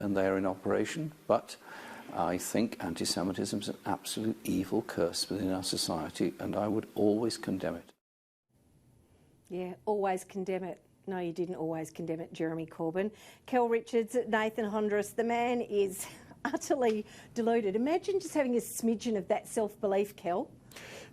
and they're in operation, but I think anti-Semitism is an absolute evil curse within our society, and I would always condemn it. Yeah, always condemn it. No, you didn't always condemn it, Jeremy Corbyn. Kel Richards, Nathan Hondros, the man is utterly deluded. Imagine just having a smidgen of that self-belief, Kel.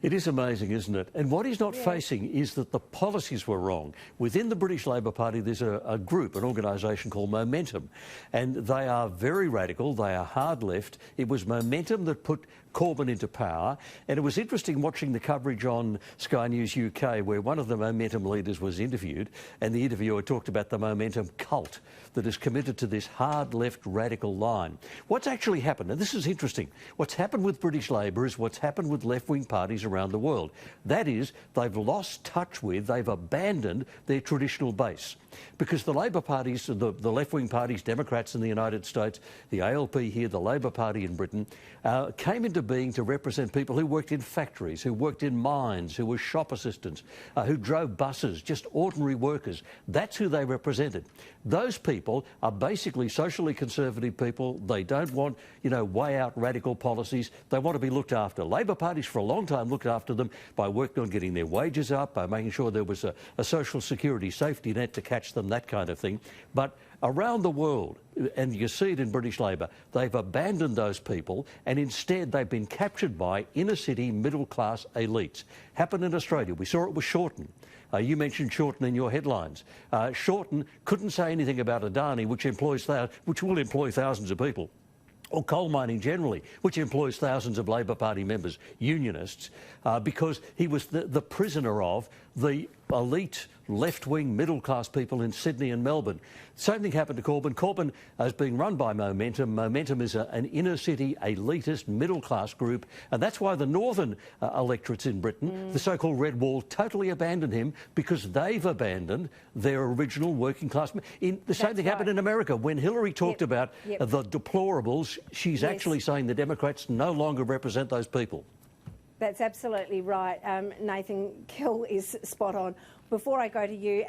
It is amazing, isn't it? And what he's not facing is that the policies were wrong. Within the British Labor Party, there's a group, an organisation called Momentum, and they are very radical. They are hard left. It was Momentum that put Corbyn into power, and it was interesting watching the coverage on Sky News UK where one of the Momentum leaders was interviewed, and the interviewer talked about the Momentum cult that is committed to this hard left radical line. What's actually happened, and this is interesting, what's happened with British Labor is what's happened with left-wing parties around the world. That is, they've lost touch with, they've abandoned their traditional base. Because the Labor parties, the left-wing parties, Democrats in the United States, the ALP here, the Labor Party in Britain, came into being to represent people who worked in factories, who worked in mines, who were shop assistants, who drove buses, just ordinary workers. That's who they represented. Those people are basically socially conservative people. They don't want, way out radical policies. They want to be looked after. Labor parties for a long time looked after them by working on getting their wages up, by making sure there was a social security safety net to catch them, that kind of thing. But around the world, and you see it in British Labor, they've abandoned those people and instead they've been captured by inner-city middle-class elites. Happened in Australia. We saw it with Shorten. You mentioned Shorten in your headlines. Shorten couldn't say anything about Adani, which will employ thousands of people, or coal mining generally, which employs thousands of Labor Party members, unionists, because he was the prisoner of the elite left-wing middle-class people in Sydney and Melbourne. Same thing happened to Corbyn. Corbyn is being run by Momentum. Momentum is an inner-city, elitist, middle-class group, and that's why the northern electorates in Britain, the so-called Red Wall, totally abandoned him because they've abandoned their original working-class. The same thing happened in America. When Hillary talked about the deplorables, she's actually saying the Democrats no longer represent those people. That's absolutely right. Nathan, Kel is spot on. Before I go to you...